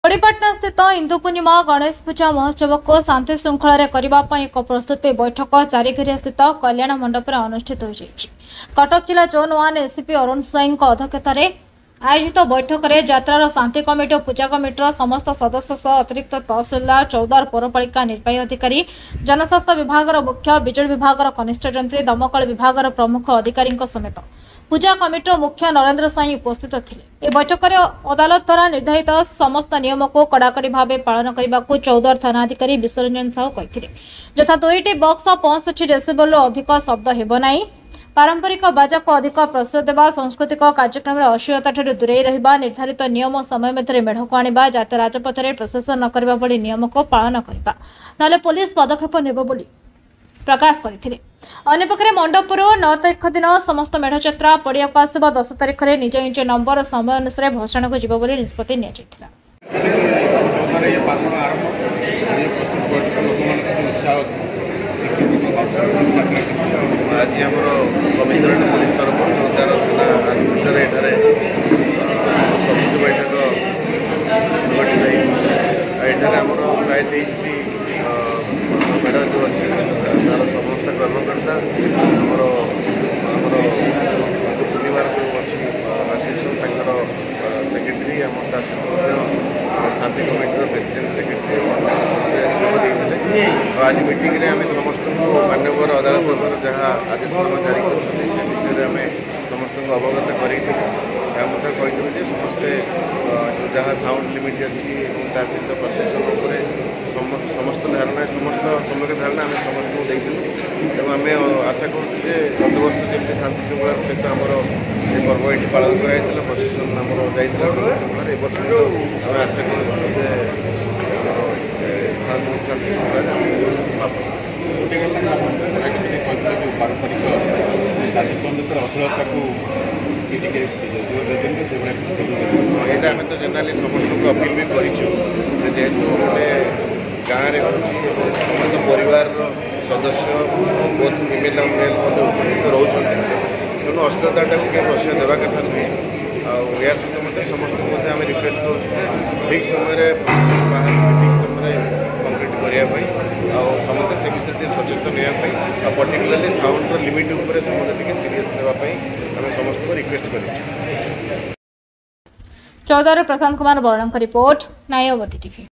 बड़ीपाटना स्थित हिंदू पूर्णिमा गणेश पूजा महोत्सव को शांति श्रृंखला करने एक प्रस्तुति बैठक चारिघरिया स्थित कल्याण मंडप में अनुष्ठित हो कटक जिला जोन 1 एसीपी अरुण स्वाई अध्यक्षता आयोजित बैठक में यात्रार शांति कमिटी और पूजा कमिटर समस्त सदस्य सह अतिरिक्त तहसीलदार चौदार पौरपालिका निर्वाही अधिकारी जनस्वास्थ्य विभाग मुख्य बिजुली विभाग कनिष्ठ जंत्री दमकल विभाग प्रमुख अधिकारी समेत पूजा कमिटर मुख्य नरेंद्र साई उपस्थित थे। बैठक में अदालत द्वारा निर्धारित समस्त नियम को कड़ाकड़ी भाव पालन करने को चौदार थानाधिकारी विश्वरंजन साहू कहते यथा 2टी बक्स 65 डेसिबल अधिक शब्द हेबना पारंपरिक बाजा को अधिक प्रश्रय देवा सांस्कृतिक कार्यक्रम में अश्लीलता दूरे रहा निर्धारित नियम समय मध्य मेढ़ को आने जातीय राजपथ में प्रशासन न करने भली नियम को पालन करने ना पुलिस पदक्षेप नेब बोली प्रकाश करते। अन्यपक्षे मंडपर 9 तारिख दिन समस्त मेढ़ यात्रा पड़िया को आसब 10 तारिख में निज निज नंबर समय अनुसार भसाण को जीव बोली निष्पत्ति निया आज आम कमिशनरेट पुलिस तरफ चौदार थाना आनंदर एठारे प्रस्तुति बैठक गठित होठार आम प्राय 23टी मेढ़ जो अच्छी तार समस्त कर्मकर्ता आमर पूर्णिमार जो अच्छी आशीष सेक्रेटरी आम शांति कमिटर प्रेसिडेंट सेक्रेटरी आज मीटिंग में आम समस्त मान्यवर अदालत जहाँ आदेश जारी कर समस्त अवगत करें जे समस्ते जहाँ साउंड लिमिट अच्छी सहित प्रशासन समस्त धारणा समस्त सम्यक धारणा आम समस्त तेणु आम आशा करूँ गत वर्ष जमी शांति श्रृंखला सहित आमर से पर्व ये पालन कराई प्रशासन आमर जाइए ए वर्ष आम आशा करूँ शांति श्रृंखला पारंपरिक कार्यक्रम अश्लीलता को यहाँ आम तो जेनराली समस्त को अपील भी करूँ जेहेतु गोटे गाँव में समस्त परिवार सदस्य बहुत फीमेल और मेल उपस्थित रोचे तेणु अश्लीलता को प्रश्रय देवा कथा नुहे या सहित मत समस्त आम रिक्वेस्ट करूँ ठीक समय बाहर ठीक समय कंप्लीट करने समस्त से विषय सचेतन होगा पर्टिकुलरली साउंड लिमिट उपर समस्त सीरीयस होगापी आम समस्त को रिक्वेस्ट कर। Chavdar Prashant Kumar Barna report न्यायवती TV.